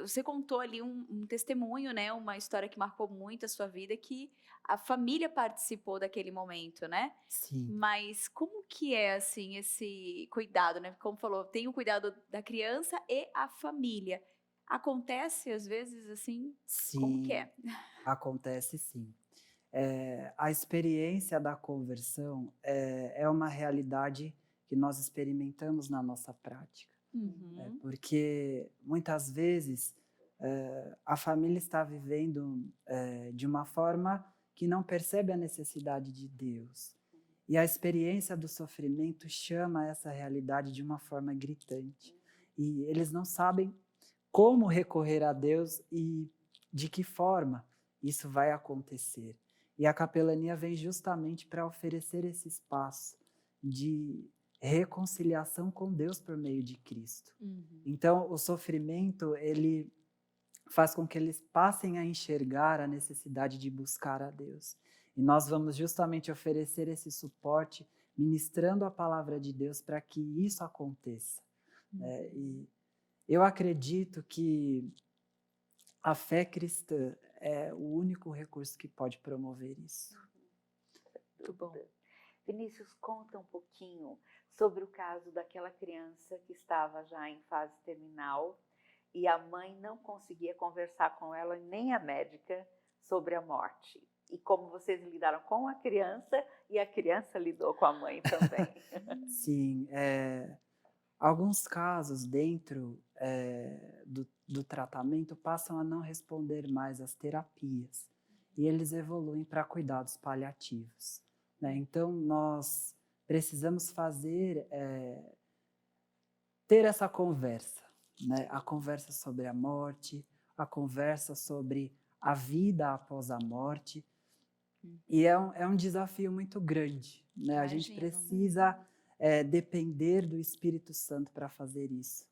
você contou ali um testemunho, né? Uma história que marcou muito a sua vida, que a família participou daquele momento, né? Sim. Mas como que é, assim, esse cuidado, né? Como falou, tem o cuidado da criança e a família. Acontece, às vezes, assim? Sim, como que é? Acontece sim. A experiência da conversão é uma realidade que nós experimentamos na nossa prática. Porque muitas vezes a família está vivendo de uma forma que não percebe a necessidade de Deus. E a experiência do sofrimento chama essa realidade de uma forma gritante. E eles não sabem como recorrer a Deus e de que forma isso vai acontecer. E a capelania vem justamente para oferecer esse espaço de reconciliação com Deus por meio de Cristo. Então, o sofrimento, ele faz com que eles passem a enxergar a necessidade de buscar a Deus. E nós vamos justamente oferecer esse suporte, ministrando a palavra de Deus para que isso aconteça. E eu acredito que a fé cristã é o único recurso que pode promover isso. Muito bom. Vinícius, conta um pouquinho sobre o caso daquela criança que estava já em fase terminal e a mãe não conseguia conversar com ela, nem a médica, sobre a morte. E como vocês lidaram com a criança e a criança lidou com a mãe também. Sim, alguns casos dentro do tratamento passam a não responder mais às terapias e eles evoluem para cuidados paliativos, né? Então, nós precisamos ter essa conversa, né? A conversa sobre a morte, a conversa sobre a vida após a morte. E é um desafio muito grande, né? A gente precisa depender do Espírito Santo para fazer isso.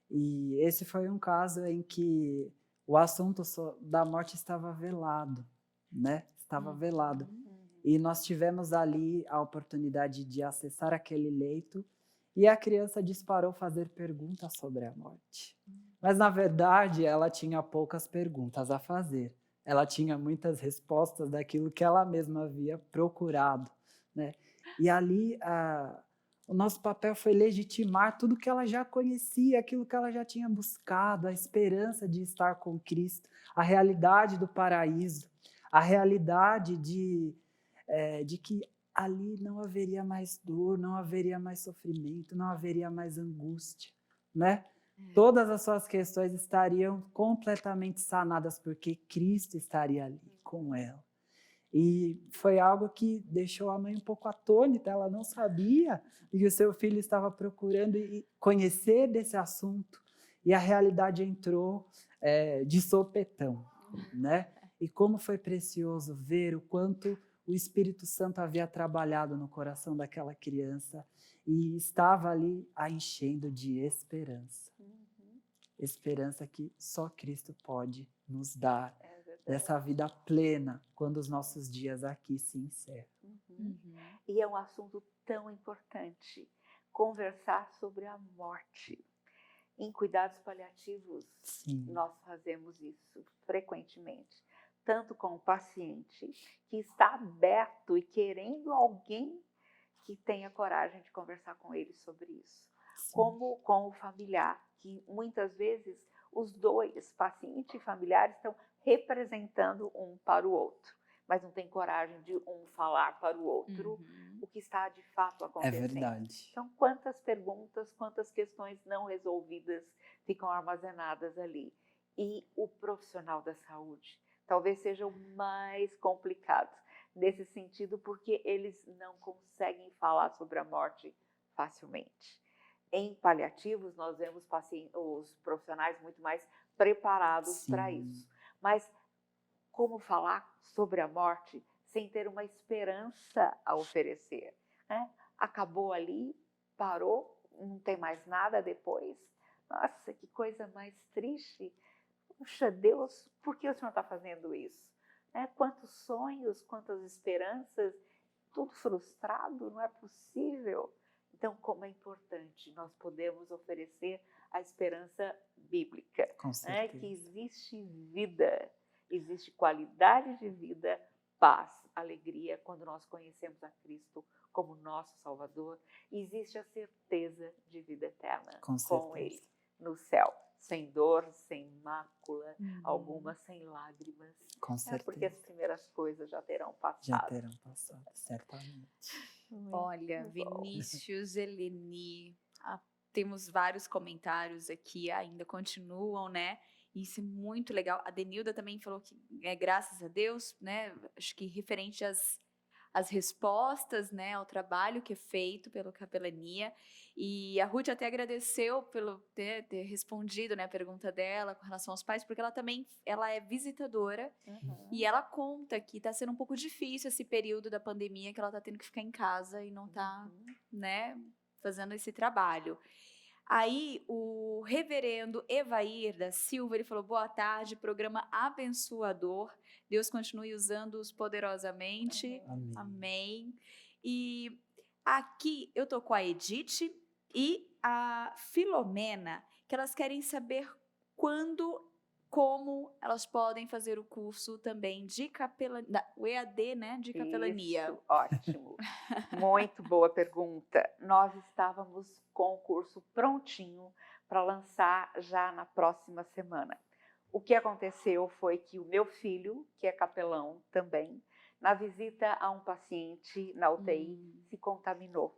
E esse foi um caso em que o assunto da morte estava velado, né? Estava velado. E nós tivemos ali a oportunidade de acessar aquele leito e a criança disparou fazer perguntas sobre a morte. Mas, na verdade, ela tinha poucas perguntas a fazer. Ela tinha muitas respostas daquilo que ela mesma havia procurado, né? E ali o nosso papel foi legitimar tudo que ela já conhecia, aquilo que ela já tinha buscado, a esperança de estar com Cristo, a realidade do paraíso, a realidade de que ali não haveria mais dor, não haveria mais sofrimento, não haveria mais angústia, né? Todas as suas questões estariam completamente sanadas porque Cristo estaria ali com ela. E foi algo que deixou a mãe um pouco atônita, ela não sabia que o seu filho estava procurando conhecer desse assunto. E a realidade entrou de sopetão, né? E como foi precioso ver o quanto o Espírito Santo havia trabalhado no coração daquela criança e estava ali a enchendo de esperança. Esperança que só Cristo pode nos dar, dessa vida plena, quando os nossos dias aqui se encerram. E é um assunto tão importante, conversar sobre a morte. Em cuidados paliativos, Sim. Nós fazemos isso frequentemente, tanto com o paciente que está aberto e querendo alguém que tenha coragem de conversar com ele sobre isso, como com o familiar, que muitas vezes os dois, paciente e familiar, estão representando um para o outro, mas não tem coragem de um falar para o outro o que está de fato acontecendo. É verdade. Então, quantas perguntas, quantas questões não resolvidas ficam armazenadas ali. E o profissional da saúde talvez seja o mais complicado nesse sentido, porque eles não conseguem falar sobre a morte facilmente. Em paliativos, nós vemos os profissionais muito mais preparados para isso. Mas como falar sobre a morte sem ter uma esperança a oferecer, né? Acabou ali, parou, não tem mais nada depois. Nossa, que coisa mais triste. Puxa, Deus, por que o Senhor está fazendo isso? Quantos sonhos, quantas esperanças, tudo frustrado, não é possível. Então, como é importante nós podemos oferecer a esperança bíblica, Com certeza. Que existe vida, existe qualidade de vida, paz, alegria, quando nós conhecemos a Cristo como nosso Salvador, existe a certeza de vida eterna com Ele no céu, sem dor, sem mácula, alguma sem lágrimas. Com certeza. Porque as primeiras coisas já terão passado. Já terão passado, certamente. Olha, Vinícius, Eleni, temos vários comentários aqui, ainda continuam, né? Isso é muito legal. A Denilda também falou que graças a Deus, né? Acho que referente às respostas, né? Ao trabalho que é feito pela capelania. E a Ruth até agradeceu pelo ter respondido, né, a pergunta dela com relação aos pais, porque ela é visitadora e ela conta que está sendo um pouco difícil esse período da pandemia, que ela está tendo que ficar em casa e não está, né, fazendo esse trabalho. Aí o reverendo Evair da Silva, ele falou, boa tarde, programa abençoador, Deus continue usando-os poderosamente, Amém. amém. E aqui eu tô com a Edith e a Filomena, que elas querem saber quando, como elas podem fazer o curso também de capelania, o EAD, né, de capelania. Isso, ótimo. Muito boa pergunta. Nós estávamos com o curso prontinho para lançar já na próxima semana. O que aconteceu foi que o meu filho, que é capelão também, na visita a um paciente na UTI, se contaminou.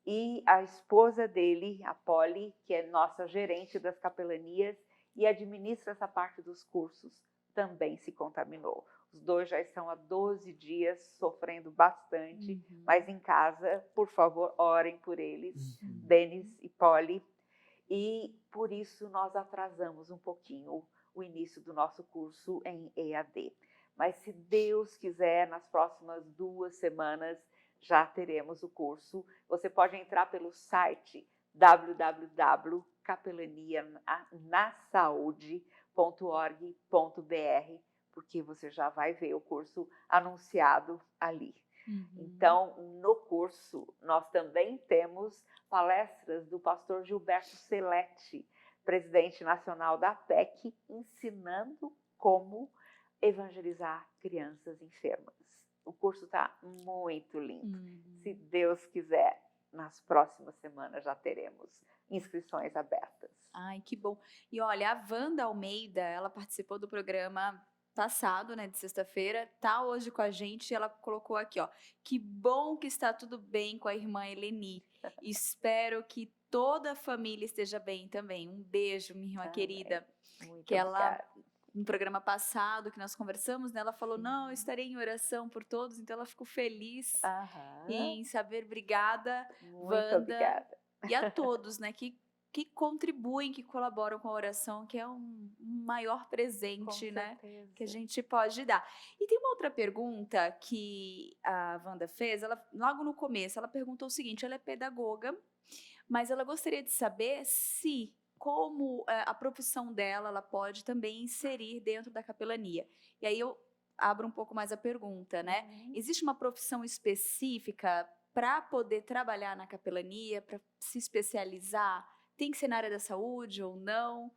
E a esposa dele, a Polly, que é nossa gerente das capelanias e administra essa parte dos cursos, também se contaminou. Os dois já estão há 12 dias sofrendo bastante, mas em casa, por favor, orem por eles, Denis e Polly. E por isso nós atrasamos um pouquinho o início do nosso curso em EAD. Mas se Deus quiser, nas próximas 2 semanas já teremos o curso. Você pode entrar pelo site www.capelanianasaude.org.br, porque você já vai ver o curso anunciado ali. Então, no curso, nós também temos palestras do pastor Gilberto Seletti, presidente nacional da PEC, ensinando como evangelizar crianças enfermas. O curso está muito lindo. Se Deus quiser, nas próximas semanas já teremos inscrições abertas. Ai, que bom. E olha, a Wanda Almeida, ela participou do programa passado, né, de sexta-feira, tá hoje com a gente e ela colocou aqui, ó, que bom que está tudo bem com a irmã Eleni. Espero que toda a família esteja bem também. Um beijo, minha irmã querida. Muito que ela, obrigada. no programa passado que nós conversamos, né, ela falou, não, eu estarei em oração por todos, então ela ficou feliz em saber, obrigada, Muito Wanda, obrigada. e a todos, né, que contribuem, que colaboram com a oração, que é um maior presente, né, que a gente pode dar. E tem uma outra pergunta que a Wanda fez, ela, logo no começo, ela perguntou o seguinte, ela é pedagoga, mas ela gostaria de saber se, como a profissão dela, ela pode também inserir dentro da capelania. E aí eu abro um pouco mais a pergunta, né? Existe uma profissão específica para poder trabalhar na capelania, para se especializar? Tem que ser na área da saúde ou não?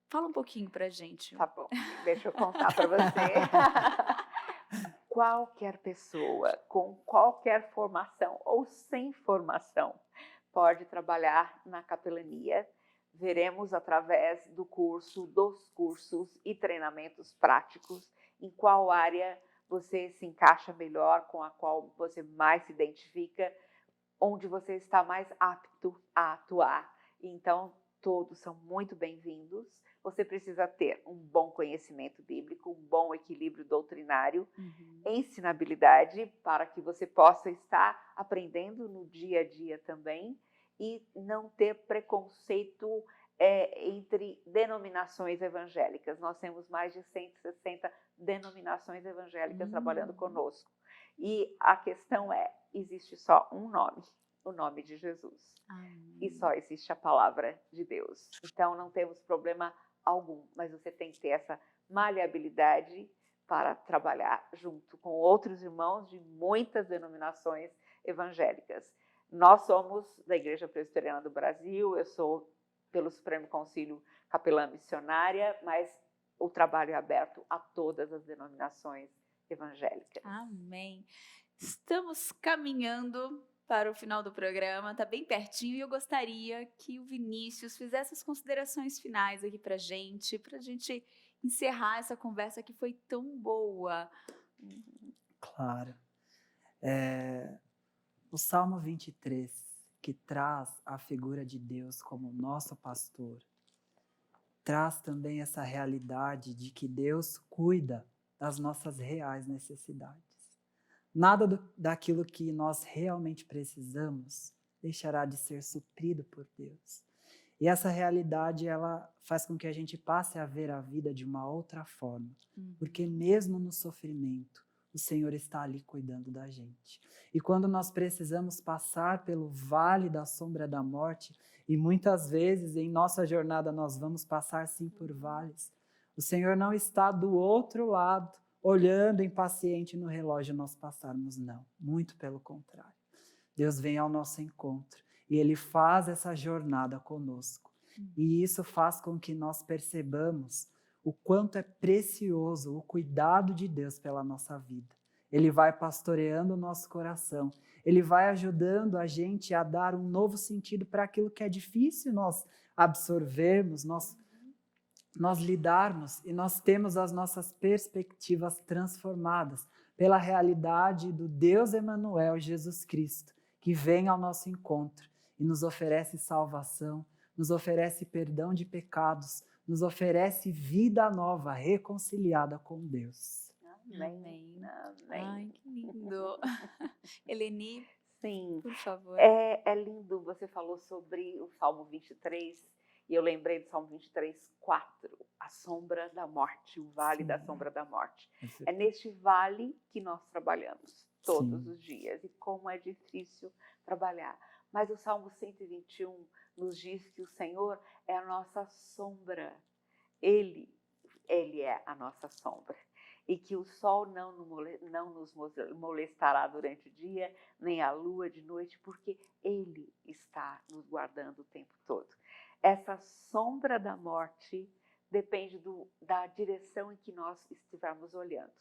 Fala um pouquinho pra gente. Tá bom, deixa eu contar para você. Qualquer pessoa com qualquer formação ou sem formação pode trabalhar na capelania. Veremos através do curso, dos cursos e treinamentos práticos em qual área você se encaixa melhor, com a qual você mais se identifica, onde você está mais apto a atuar. Então, todos são muito bem-vindos. Você precisa ter um bom conhecimento bíblico, um bom equilíbrio doutrinário, ensinabilidade para que você possa estar aprendendo no dia a dia também e não ter preconceito entre denominações evangélicas. Nós temos mais de 160 denominações evangélicas trabalhando conosco. E a questão é, existe só um nome, o nome de Jesus. E só existe a palavra de Deus. Então não temos problema algum, mas você tem que ter essa maleabilidade para trabalhar junto com outros irmãos de muitas denominações evangélicas. Nós somos da Igreja Presbiteriana do Brasil, eu sou pelo Supremo Concílio capelã missionária, mas o trabalho é aberto a todas as denominações evangélicas. Amém. Estamos caminhando para o final do programa, está bem pertinho, e eu gostaria que o Vinícius fizesse as considerações finais aqui para a gente encerrar essa conversa que foi tão boa. Claro. O Salmo 23, que traz a figura de Deus como nosso pastor, traz também essa realidade de que Deus cuida das nossas reais necessidades. Nada daquilo que nós realmente precisamos deixará de ser suprido por Deus. E essa realidade, ela faz com que a gente passe a ver a vida de uma outra forma. Porque mesmo no sofrimento, o Senhor está ali cuidando da gente. E quando nós precisamos passar pelo vale da sombra da morte, e muitas vezes em nossa jornada nós vamos passar sim por vales, o Senhor não está do outro lado, olhando impaciente no relógio nós passarmos, não. Muito pelo contrário. Deus vem ao nosso encontro e Ele faz essa jornada conosco. E isso faz com que nós percebamos o quanto é precioso o cuidado de Deus pela nossa vida. Ele vai pastoreando o nosso coração. Ele vai ajudando a gente a dar um novo sentido para aquilo que é difícil nós absorvermos, nós lidarmos, e nós temos as nossas perspectivas transformadas pela realidade do Deus Emanuel, Jesus Cristo, que vem ao nosso encontro e nos oferece salvação, nos oferece perdão de pecados, nos oferece vida nova, reconciliada com Deus. Amém. Amém. Ai, que lindo. Eleni, Sim, por favor. é lindo. Você falou sobre o Salmo 23, e eu lembrei do Salmo 23, 4, a sombra da morte, o vale da sombra da morte. É neste vale que nós trabalhamos todos os dias, e como é difícil trabalhar. Mas o Salmo 121 nos diz que o Senhor é a nossa sombra. Ele é a nossa sombra. E que o sol não nos molestará durante o dia, nem a lua de noite, porque Ele está nos guardando o tempo todo. Essa sombra da morte depende da direção em que nós estivermos olhando,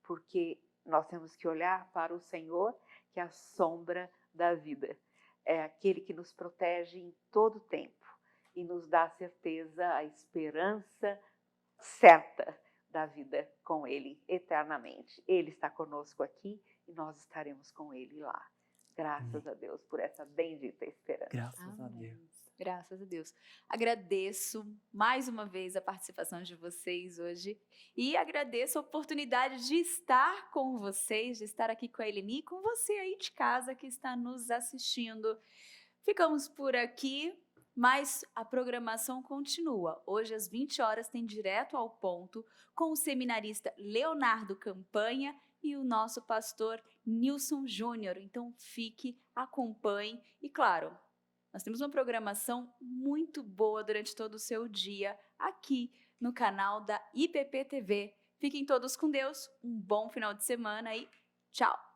porque nós temos que olhar para o Senhor, que é a sombra da vida. É aquele que nos protege em todo o tempo e nos dá a certeza, a esperança certa da vida com Ele eternamente. Ele está conosco aqui e nós estaremos com Ele lá. Graças a Deus por essa bendita esperança. Graças a Deus. Graças a Deus. Agradeço mais uma vez a participação de vocês hoje e agradeço a oportunidade de estar com vocês, de estar aqui com a Eleni e com você aí de casa que está nos assistindo. Ficamos por aqui, mas a programação continua. Hoje às 20 horas tem Direto ao Ponto com o seminarista Leonardo Campanha e o nosso pastor Nilson Júnior. Então fique, acompanhe e claro, nós temos uma programação muito boa durante todo o seu dia aqui no canal da IPP TV. Fiquem todos com Deus, um bom final de semana e tchau!